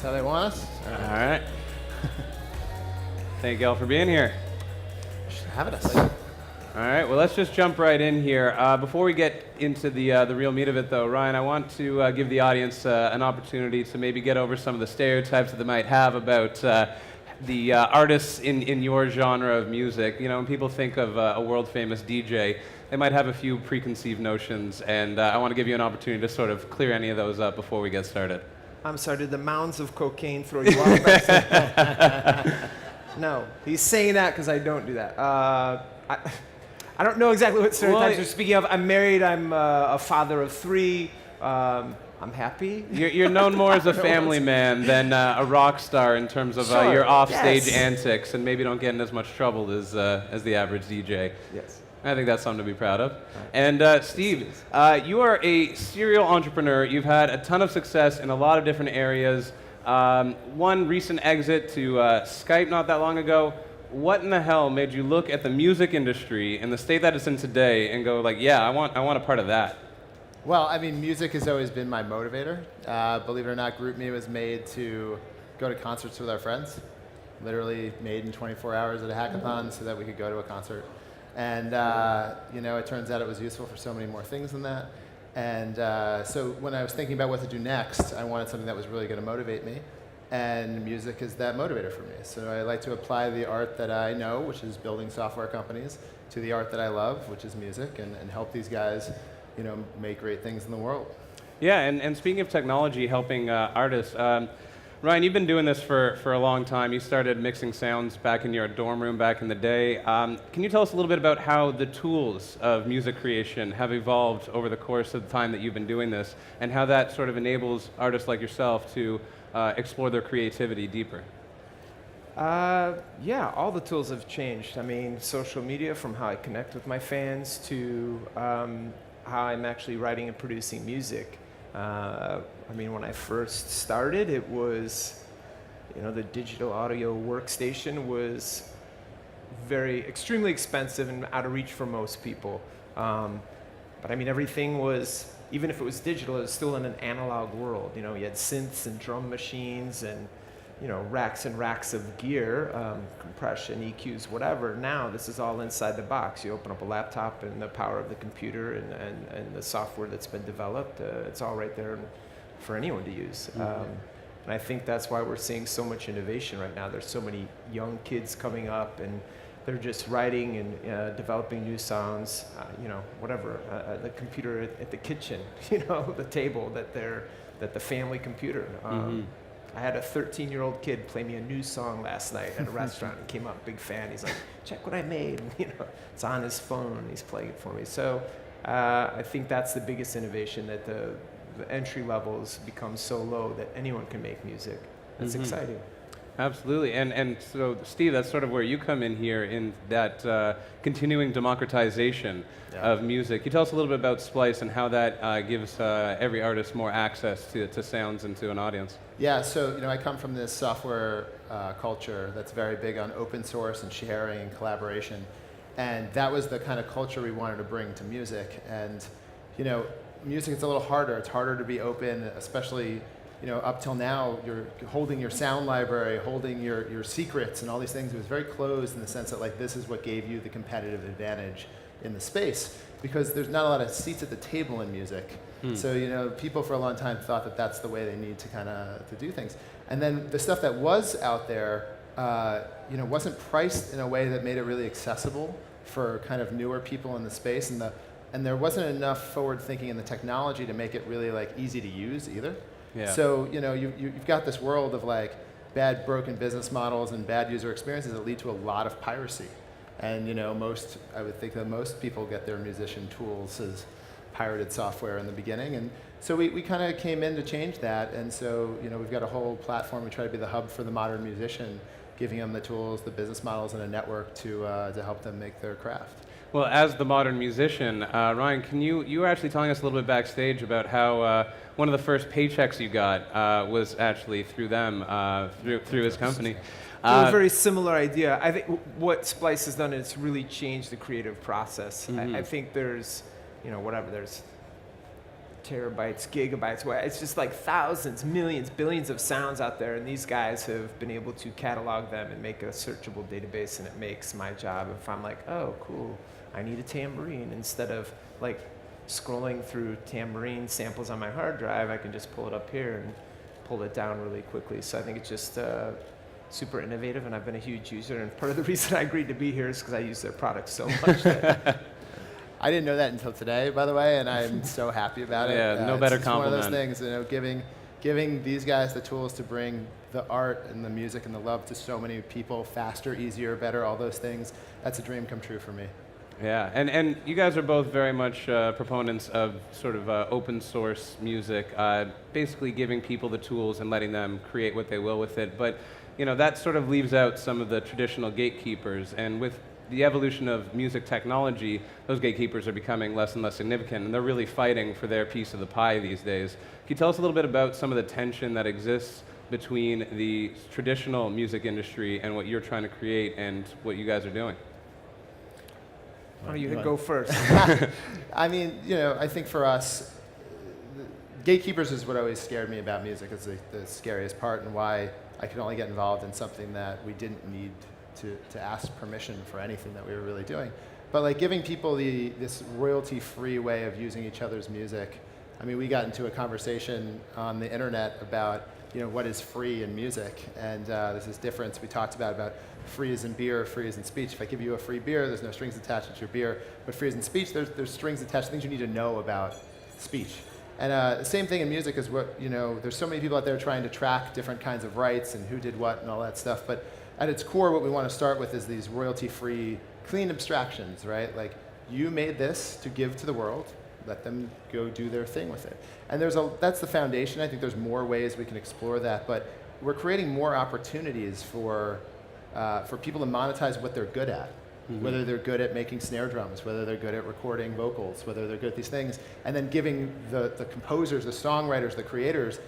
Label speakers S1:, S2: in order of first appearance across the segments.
S1: That's how they want us?
S2: All right. Thank you all for being here.
S1: Just having us.
S2: All right, well, let's just jump right in here. Before we get into the real meat of it, though, Ryan, I want to give the audience an opportunity to maybe get over some of the stereotypes that they might have about the artists in your genre of music. You know, when people think of a world-famous DJ, they might have a few preconceived notions, and I want to give you an opportunity to sort of clear any of those up before we get started.
S3: I'm sorry, did the mounds of cocaine throw you off? No, he's saying that because I don't do that. I don't know exactly what stereotypes you're speaking of. I'm married. I'm a father of 3. I'm happy.
S2: You're known more as a family man than a rock star in terms of
S3: Sure,
S2: your offstage
S3: yes.
S2: antics, and maybe don't get in as much trouble as the average DJ.
S3: Yes.
S2: I think that's something to be proud of. And Steve, you are a serial entrepreneur. You've had a ton of success in a lot of different areas. One recent exit to Skype not that long ago. What in the hell made you look at the music industry and the state that it's in today and go like, yeah, I want a part of that?
S1: Well, I mean, music has always been my motivator. Believe it or not, GroupMe was made to go to concerts with our friends. Literally made in 24 hours at a hackathon so that we could go to a concert. And you know, it turns out it was useful for so many more things than that. And so when I was thinking about what to do next, I wanted something that was really going to motivate me. And music is that motivator for me. So I like to apply the art that I know, which is building software companies, to the art that I love, which is music, and help these guys, you know, make great things in the world.
S2: Yeah, and speaking of technology helping artists, Ryan, you've been doing this for a long time. You started mixing sounds back in your dorm room back in the day. Can you tell us a little bit about how the tools of music creation have evolved over the course of the time that you've been doing this, and how that sort of enables artists like yourself to explore their creativity deeper?
S3: Yeah, all the tools have changed. I mean, social media, from how I connect with my fans to how I'm actually writing and producing music. I mean, when I first started, it was, you know, the digital audio workstation was extremely expensive and out of reach for most people. But I mean, everything was, even if it was digital, it was still in an analog world. You know, you had synths and drum machines and, you know, racks and racks of gear, compression, EQs, whatever. Now, this is all inside the box. You open up a laptop and the power of the computer and the software that's been developed, it's all right there for anyone to use. And I think that's why we're seeing so much innovation right now. There's so many young kids coming up, and they're just writing and developing new sounds, you know, whatever, the computer at the kitchen, you know, the table that the family computer. I had a 13-year-old kid play me a new song last night at a restaurant. He came up, big fan. He's like, check what I made. And, you know, it's on his phone. He's playing it for me. So I think that's the biggest innovation, that the entry levels become so low that anyone can make music. That's exciting.
S2: Absolutely, and so Steve, that's sort of where you come in here in that continuing democratization of music. Can you tell us a little bit about Splice and how that gives every artist more access to sounds and to an audience?
S1: Yeah, so you know, I come from this software culture that's very big on open source and sharing and collaboration, and that was the kind of culture we wanted to bring to music. And you know, music is a little harder. It's harder to be open, especially, you know, up till now, you're holding your sound library, holding your secrets and all these things. It was very closed in the sense that, like, this is what gave you the competitive advantage in the space, because there's not a lot of seats at the table in music. So, you know, people for a long time thought that that's the way they need to kind of to do things. And then the stuff that was out there, you know, wasn't priced in a way that made it really accessible for kind of newer people in the space, and there wasn't enough forward thinking in the technology to make it really like easy to use either.
S2: Yeah.
S1: So, you know, you've got this world of like bad broken business models and bad user experiences that lead to a lot of piracy. And, you know, I would think that most people get their musician tools as pirated software in the beginning. And so we kind of came in to change that. And so, you know, we've got a whole platform. We try to be the hub for the modern musician, giving them the tools, the business models, and a network to help them make their craft.
S2: Well, as the modern musician, Ryan, you were actually telling us a little bit backstage about how one of the first paychecks you got was actually through them, through his company.
S3: A very similar idea. I think what Splice has done is really changed the creative process. I think there's, you know, there's terabytes, gigabytes. It's just like thousands, millions, billions of sounds out there, and these guys have been able to catalog them and make a searchable database, and it makes my job, if I'm like, oh, cool, I need a tambourine, instead of like scrolling through tambourine samples on my hard drive, I can just pull it up here and pull it down really quickly. So I think it's just super innovative, and I've been a huge user, and part of the reason I agreed to be here is because I use their products so much.
S1: I didn't know that until today, by the way, and I'm so happy about it.
S2: Yeah, no better
S1: it's
S2: compliment.
S1: It's one of those things, you know, giving these guys the tools to bring the art and the music and the love to so many people faster, easier, better, all those things. That's a dream come true for me.
S2: Yeah, and you guys are both very much proponents of sort of open source music, basically giving people the tools and letting them create what they will with it. But you know, that sort of leaves out some of the traditional gatekeepers, and with the evolution of music technology, those gatekeepers are becoming less and less significant, and they're really fighting for their piece of the pie these days. Can you tell us a little bit about some of the tension that exists between the traditional music industry and what you're trying to create and what you guys are doing?
S3: Why don't you go first?
S1: I mean, you know, I think for us, gatekeepers is what always scared me about music. It's the scariest part, and why I could only get involved in something that we didn't need to ask permission for anything that we were really doing. But like giving people this royalty-free way of using each other's music. I mean, we got into a conversation on the internet about, you know, what is free in music, and there's this difference we talked about free as in beer, free as in speech. If I give you a free beer, there's no strings attached to your beer. But free as in speech, there's strings attached to things you need to know about speech. And the same thing in music is what, you know, there's so many people out there trying to track different kinds of rights and who did what and all that stuff. But at its core, what we want to start with is these royalty-free, clean abstractions, right? Like, you made this to give to the world. Let them go do their thing with it. And that's the foundation. I think there's more ways we can explore that, but we're creating more opportunities for people to monetize what they're good at. Mm-hmm. Whether they're good at making snare drums, whether they're good at recording vocals, whether they're good at these things, and then giving the composers, the songwriters, the creators,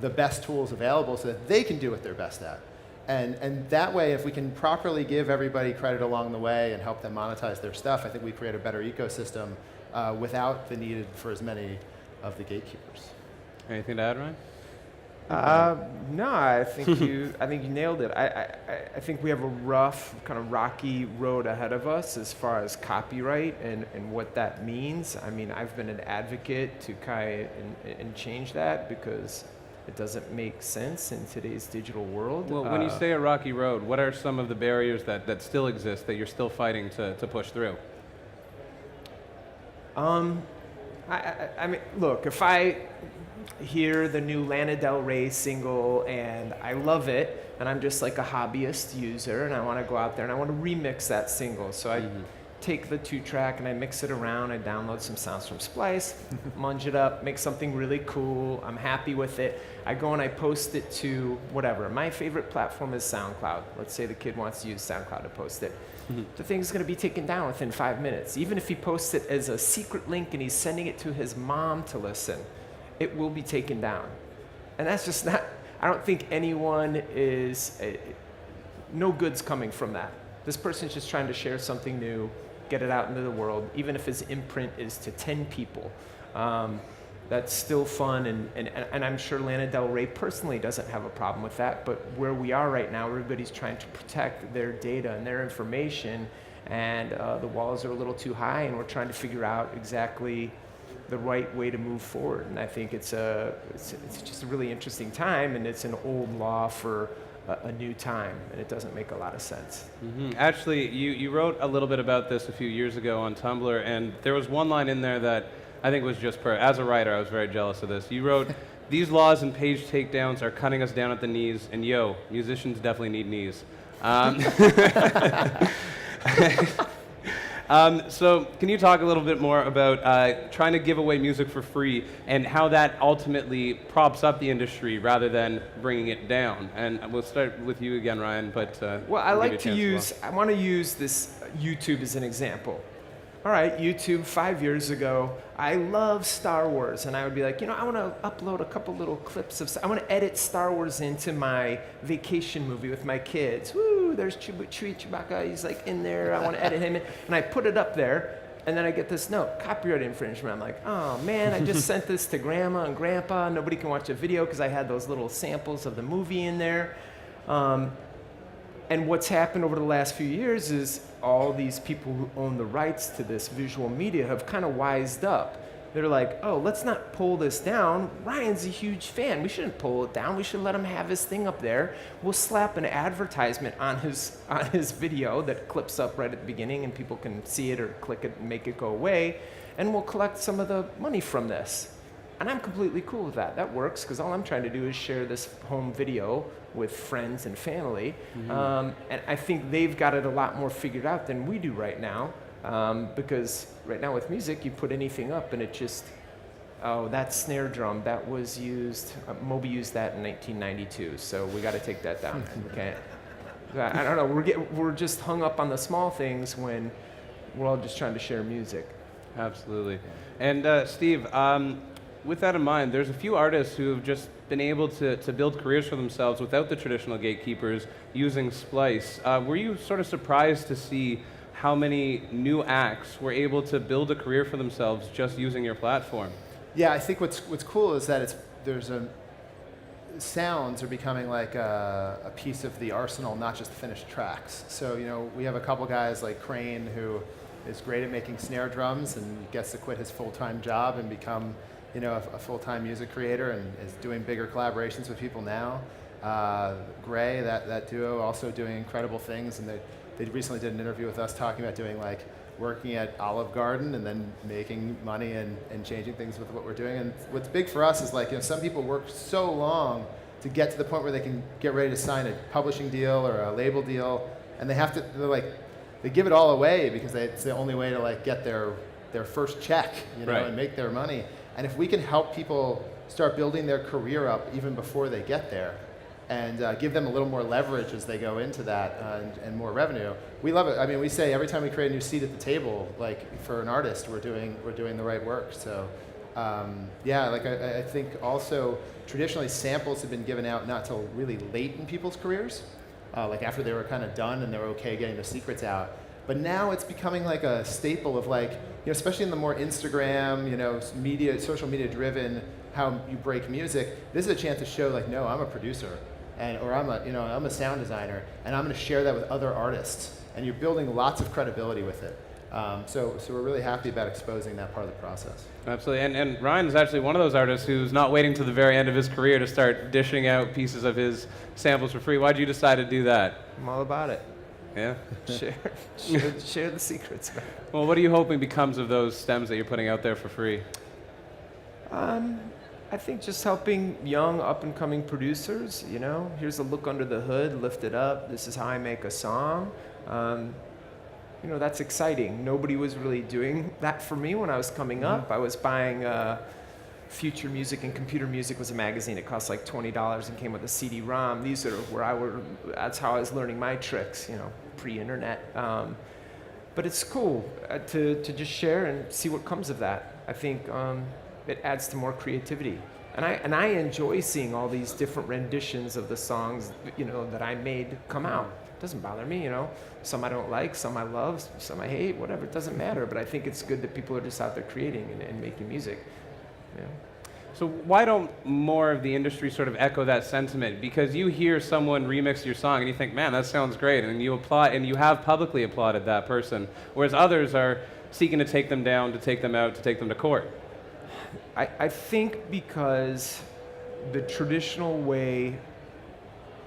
S1: the best tools available so that they can do what they're best at. And that way, if we can properly give everybody credit along the way and help them monetize their stuff, I think we create a better ecosystem without the need for as many of the gatekeepers.
S2: Anything to add, Ryan?
S3: No, I think you nailed it. I think we have a rough, kind of rocky road ahead of us as far as copyright and what that means. I mean, I've been an advocate to and change that, because it doesn't make sense in today's digital world.
S2: Well, when you say a rocky road, what are some of the barriers that still exist that you're still fighting to push through?
S3: I mean, look, if I hear the new Lana Del Rey single and I love it, and I'm just like a hobbyist user, and I want to go out there and I want to remix that single, so I take the 2-track and I mix it around, I download some sounds from Splice, munge it up, make something really cool, I'm happy with it, I go and I post it to whatever. My favorite platform is SoundCloud. Let's say the kid wants to use SoundCloud to post it. The thing's going to be taken down within 5 minutes. Even if he posts it as a secret link and he's sending it to his mom to listen, it will be taken down. And that's just not, I don't think anyone is, no good's coming from that. This person's just trying to share something new, get it out into the world, even if his imprint is to 10 people. That's still fun, and I'm sure Lana Del Rey personally doesn't have a problem with that, but where we are right now, everybody's trying to protect their data and their information, and the walls are a little too high, and we're trying to figure out exactly the right way to move forward. And I think it's just a really interesting time, and it's an old law for a new time, and it doesn't make a lot of sense.
S2: Mm-hmm. Actually, you wrote a little bit about this a few years ago on Tumblr, and there was one line in there that I think was just as a writer, I was very jealous of this. You wrote, "These laws and page takedowns are cutting us down at the knees, and yo, musicians definitely need knees." So can you talk a little bit more about trying to give away music for free and how that ultimately props up the industry rather than bringing it down? And we'll start with you again, Ryan. But
S3: well, I want to use this YouTube as an example. All right, YouTube, 5 years ago, I love Star Wars, and I would be like, I want to upload a couple little clips of, I want to edit Star Wars into my vacation movie with my kids. Woo, there's Chewbacca, he's like in there, I want to edit him in, and I put it up there, And then I get this note, copyright infringement. I'm like, oh man, I just sent this to grandma and grandpa. Nobody can watch a video because I had those little samples of the movie in there. And what's happened over the last few years is all these people who own the rights to this visual media have kind of wised up. They're like, oh, let's not pull this down. Ryan's a huge fan. We shouldn't pull it down. We should let him have his thing up there. We'll slap an advertisement on his video that clips up right at the beginning and people can see it or click it and make it go away. And we'll collect some of the money from this. And I'm completely cool with that. That works because all I'm trying to do is share this home video with friends and family. And I think they've got it a lot more figured out than we do right now. Because right now with music, you put anything up and it just, oh, that snare drum, that was used, Moby used that in 1992, so we got to take that down. We can't, I don't know, we're just hung up on the small things when we're all just trying to share music.
S2: Absolutely. And Steve, with that in mind, there's a few artists who have just been able to build careers for themselves without the traditional gatekeepers using Splice. Were you sort of surprised to see how many new acts were able to build a career for themselves just using your platform?
S1: Yeah, I think what's cool is that sounds are becoming like a piece of the arsenal, not just finished tracks. So, you know, we have a couple guys like Crane who is great at making snare drums and gets to quit his full-time job and become, you know, a full-time music creator and is doing bigger collaborations with people now. Gray, that duo, also doing incredible things, and they recently did an interview with us talking about doing like working at Olive Garden and then making money and changing things with what we're doing. And what's big for us is like, you know, some people work so long to get to the point where they can get ready to sign a publishing deal or a label deal, and they give it all away because it's the only way to like get their first check, you know, and make their money. And if we can help people start building their career up even before they get there, and give them a little more leverage as they go into that and more revenue. We love it. I mean, we say every time we create a new seat at the table, like for an artist, we're doing the right work. So yeah, like I think also traditionally samples have been given out not till really late in people's careers, like after they were kind of done and they were okay getting their secrets out. But now it's becoming like a staple of like, you know, especially in the more Instagram, you know, social media driven, how you break music. This is a chance to show like, no, I'm a producer. Or I'm a sound designer, and I'm going to share that with other artists, and you're building lots of credibility with it. So we're really happy about exposing that part of the process.
S2: Absolutely, and Ryan is actually one of those artists who's not waiting to the very end of his career to start dishing out pieces of his samples for free. Why did you decide to do that?
S3: I'm all about it.
S2: Yeah?
S3: Share the secrets.
S2: Well, what are you hoping becomes of those stems that you're putting out there for free?
S3: I think just helping young up-and-coming producers, you know, here's a look under the hood, lift it up, this is how I make a song. You know, that's exciting. Nobody was really doing that for me when I was coming up. I was buying Future Music and Computer Music was a magazine. It cost like $20 and came with a CD-ROM. These are that's how I was learning my tricks, you know, pre-internet. But it's cool to just share and see what comes of that. I think it adds to more creativity. And I enjoy seeing all these different renditions of the songs, you know, that I made come out. It doesn't bother me, you know. Some I don't like, some I love, some I hate, whatever, it doesn't matter. But I think it's good that people are just out there creating and making music. Yeah.
S2: So why don't more of the industry sort of echo that sentiment? Because you hear someone remix your song and you think, man, that sounds great, and you applaud, and you have publicly applauded that person, whereas others are seeking to take them down, to take them out, to take them to court.
S3: I think because the traditional way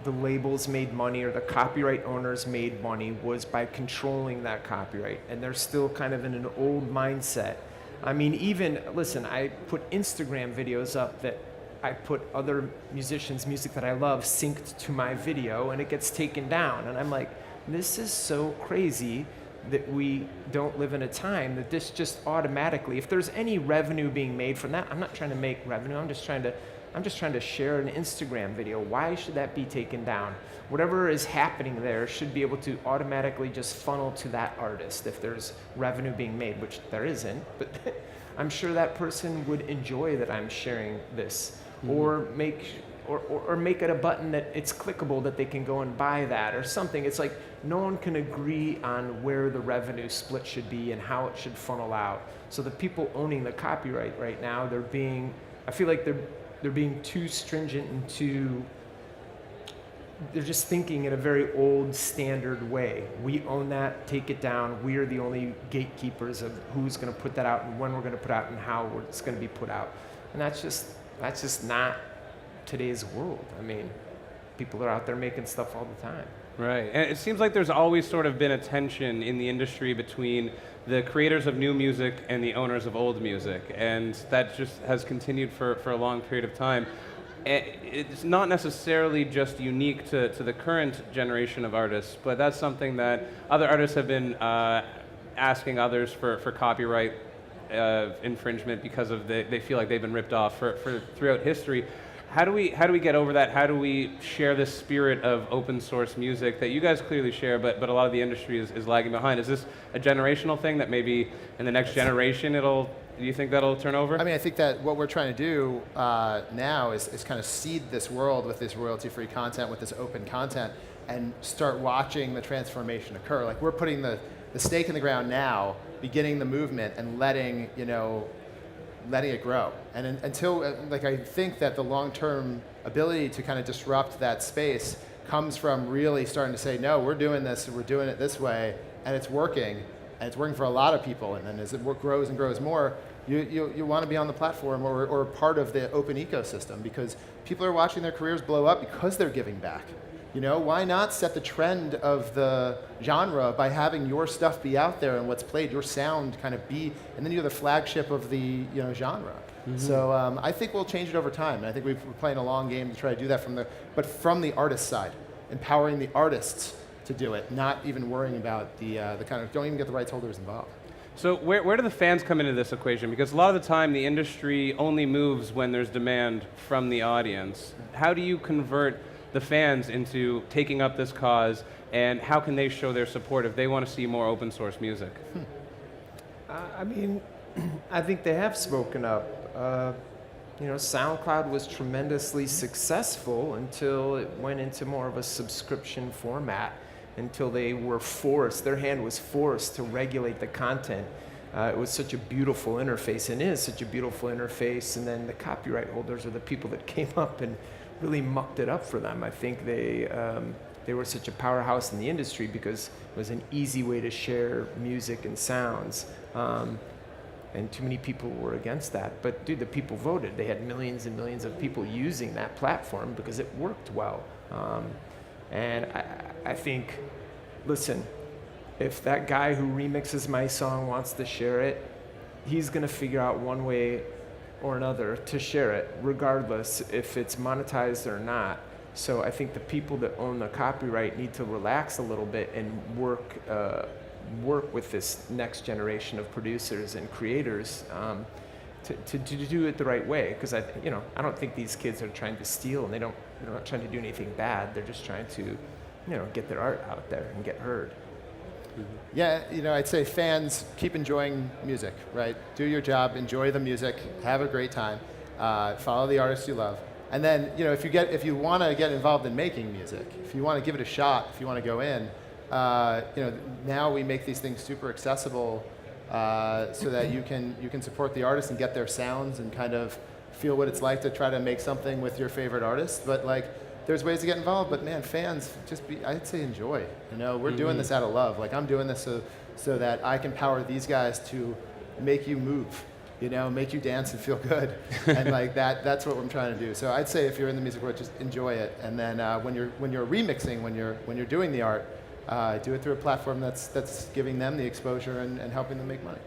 S3: the labels made money or the copyright owners made money was by controlling that copyright, and they're still kind of in an old mindset. I mean, listen, I put Instagram videos up that I put other musicians' music that I love synced to my video, and it gets taken down. And I'm like, this is so crazy that we don't live in a time that this just automatically, if there's any revenue being made from that, I'm not trying to make revenue, I'm just trying to share an Instagram video. Why should that be taken down? Whatever is happening there should be able to automatically just funnel to that artist if there's revenue being made, which there isn't, but or make or make it a button that it's clickable that they can go and buy that or something. It's like no one can agree on where the revenue split should be and how it should funnel out. So the people owning the copyright right now, I feel like they're being too stringent and they're just thinking in a very old standard way. We own that, take it down. We are the only gatekeepers of who's going to put that out and when we're going to put out and how it's going to be put out. And that's just not today's world. I mean, people are out there making stuff all the time.
S2: Right, and it seems like there's always sort of been a tension in the industry between the creators of new music and the owners of old music, and that just has continued for a long period of time. It's not necessarily just unique to the current generation of artists, but that's something that other artists have been asking others for copyright infringement because of they feel like they've been ripped off for throughout history. How do we get over that? How do we share this spirit of open source music that you guys clearly share, but a lot of the industry is lagging behind? Is this a generational thing that maybe in the next generation do you think that'll turn over?
S1: I mean, I think that what we're trying to do now is kind of seed this world with this royalty-free content, with this open content, and start watching the transformation occur. Like we're putting the stake in the ground now, beginning the movement and letting it grow. And until, I think that the long-term ability to kind of disrupt that space comes from really starting to say, no, we're doing this, we're doing it this way, and it's working for a lot of people. And then as it grows and grows more, you want to be on the platform or part of the open ecosystem, because people are watching their careers blow up because they're giving back. Why not set the trend of the genre by having your stuff be out there and what's played, your sound kind of be, and then you're the flagship of the genre. Mm-hmm. So I think we'll change it over time. And I think we're playing a long game to try to do that from the artist side, empowering the artists to do it, not even worrying about the kind of, don't even get the rights holders involved.
S2: So where do the fans come into this equation? Because a lot of the time the industry only moves when there's demand from the audience. How do you convert the fans into taking up this cause, and how can they show their support if they want to see more open source music?
S3: I mean, I think they have spoken up. SoundCloud was tremendously successful until it went into more of a subscription format, until their hand was forced to regulate the content. It was such a beautiful interface, and is such a beautiful interface, and then the copyright holders are the people that came up and really mucked it up for them. I think they were such a powerhouse in the industry because it was an easy way to share music and sounds. And too many people were against that. But dude, the people voted. They had millions and millions of people using that platform because it worked well. And I think, listen, if that guy who remixes my song wants to share it, he's gonna figure out one way or another to share it, regardless if it's monetized or not. So I think the people that own the copyright need to relax a little bit and work with this next generation of producers and creators to do it the right way. Because I don't think these kids are trying to steal, and they're not trying to do anything bad. They're just trying to, get their art out there and get heard.
S1: Mm-hmm. Yeah, I'd say fans, keep enjoying music, right? Do your job, enjoy the music, have a great time, follow the artists you love. And then, if you want to get involved in making music, if you want to give it a shot, if you want to go in, now we make these things super accessible so that you can support the artists and get their sounds and kind of feel what it's like to try to make something with your favorite artists. But there's ways to get involved, but man, fans, I'd say enjoy. We're doing this out of love. I'm doing this so that I can power these guys to make you move, make you dance and feel good. And that's what I'm trying to do. So I'd say if you're in the music world, just enjoy it. And then when you're remixing, when you're doing the art, do it through a platform that's giving them the exposure and helping them make money.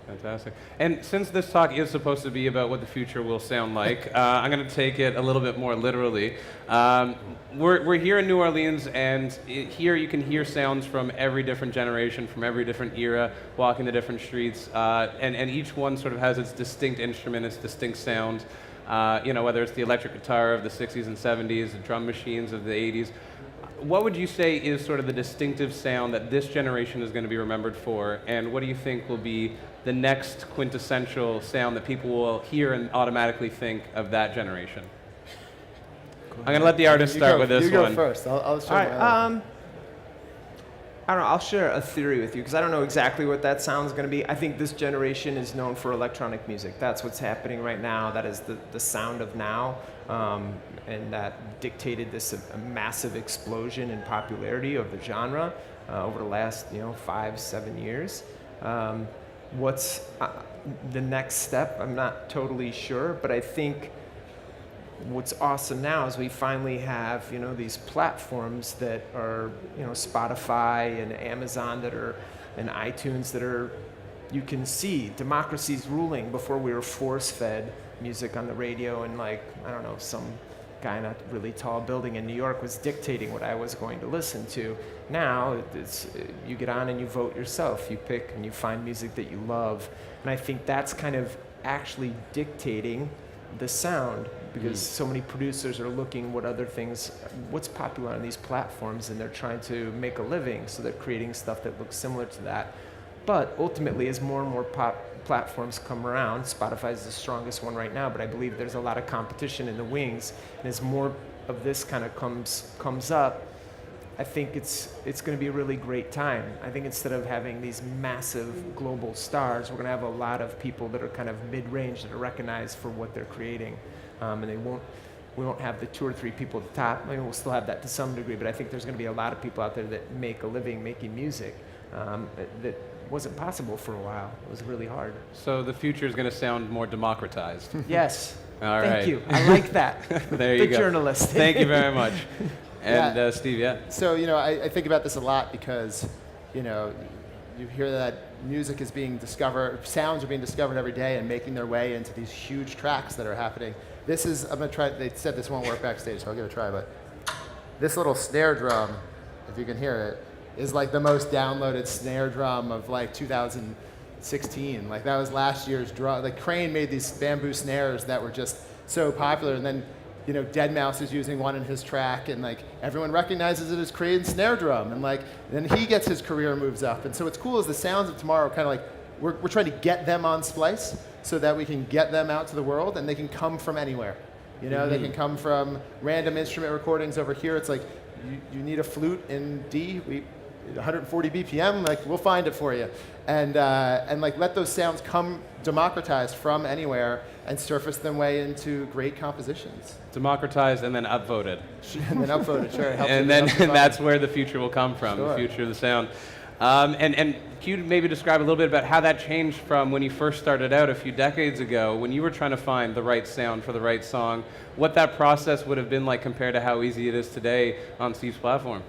S2: Fantastic. And since this talk is supposed to be about what the future will sound like, I'm going to take it a little bit more literally. We're here in New Orleans, and here you can hear sounds from every different generation, from every different era, walking the different streets, and each one sort of has its distinct instrument, its distinct sound. Whether it's the electric guitar of the 60s and 70s, the drum machines of the 80s. What would you say is sort of the distinctive sound that this generation is going to be remembered for, and what do you think will be the next quintessential sound that people will hear and automatically think of that generation? I'm going to let the artist start with this
S1: you go
S2: one.
S1: first. I'll show
S3: All right.
S1: my
S3: I don't know. I'll share a theory with you because I don't know exactly what that sound's going to be. I think this generation is known for electronic music. That's what's happening right now. That is the sound of now, and that dictated this massive explosion in popularity of the genre over the last 5-7 years. What's the next step? I'm not totally sure, but I think what's awesome now is we finally have these platforms that are Spotify and Amazon that are and iTunes that are you can see democracy's ruling. Before we were force-fed music on the radio and some guy in a really tall building in New York was dictating what I was going to listen to. Now you get on and you vote yourself. You pick and you find music that you love, and I think that's kind of actually dictating the sound because so many producers are looking what's popular on these platforms, and they're trying to make a living, so they're creating stuff that looks similar to that. But ultimately, as more and more platforms come around, Spotify is the strongest one right now, but I believe there's a lot of competition in the wings, and as more of this kind of comes up, I think it's going to be a really great time. I think instead of having these massive global stars, we're going to have a lot of people that are kind of mid-range that are recognized for what they're creating, and we won't have the 2 or 3 people at the top. I mean, we'll still have that to some degree, but I think there's going to be a lot of people out there that make a living making music that wasn't possible for a while. It was really hard.
S2: So the future is going to sound more democratized.
S3: Yes.
S2: All right.
S3: Thank you. I like that.
S2: There you
S3: the
S2: go.
S3: journalist.
S2: Thank you very much. And Steve, yeah.
S1: So, I think about this a lot because, you hear that music is being discovered, sounds are being discovered every day and making their way into these huge tracks that are happening. I'm going to try, they said this won't work backstage, so I'll give it a try, but this little snare drum, if you can hear it, is like the most downloaded snare drum of 2016. Like that was last year's drum. Like Crane made these bamboo snares that were just so popular, and then Deadmau5 is using one in his track, and everyone recognizes it as Crane's snare drum, and then he gets his career moves up. And so what's cool is the sounds of tomorrow kind of we're trying to get them on Splice so that we can get them out to the world, and they can come from anywhere. They can come from random instrument recordings over here. It's like you need a flute in D. 140 BPM, we'll find it for you, and let those sounds come democratized from anywhere and surface them way into great compositions.
S2: Democratized and then upvoted.
S1: And then upvoted, sure.
S2: And that's where the future will come from,
S1: sure.
S2: The future of the sound. And can you maybe describe a little bit about how that changed from when you first started out a few decades ago, when you were trying to find the right sound for the right song, what that process would have been like compared to how easy it is today on Steve's platform?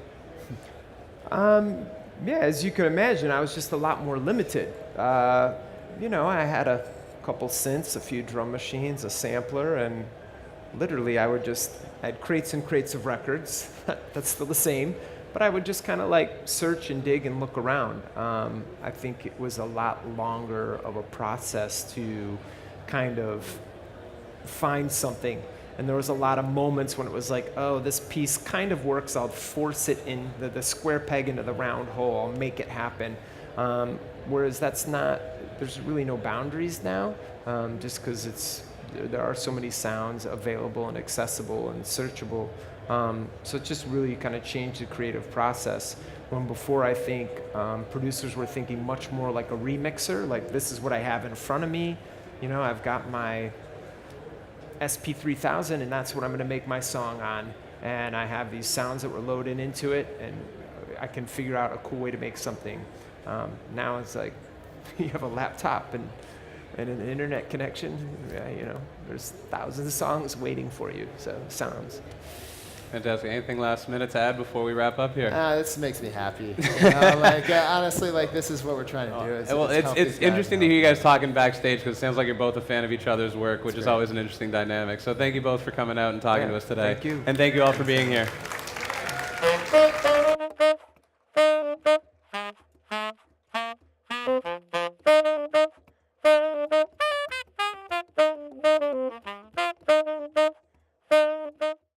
S3: Yeah, as you can imagine, I was just a lot more limited. I had a couple synths, a few drum machines, a sampler, and literally I had crates and crates of records. That's still the same, but I would just kind of search and dig and look around. I think it was a lot longer of a process to kind of find something. And there was a lot of moments when it was oh, this piece kind of works. I'll force it in the square peg into the round hole. I'll make it happen. Whereas there's really no boundaries now, just because there are so many sounds available and accessible and searchable. So it just really kind of changed the creative process. When before I think producers were thinking much more like a remixer, this is what I have in front of me. I've got my SP3000, and that's what I'm going to make my song on. And I have these sounds that were loaded into it, and I can figure out a cool way to make something. Now it's you have a laptop and an internet connection. There's thousands of songs waiting for you. So sounds.
S2: Fantastic. Anything last minute to add before we wrap up here?
S1: This makes me happy. Honestly, this is what we're trying to do.
S2: It's interesting to hear you guys talking backstage because it sounds like you're both a fan of each other's work, which is always an interesting dynamic. So thank you both for coming out and talking to us today.
S3: Thank you.
S2: And thank you all for being here.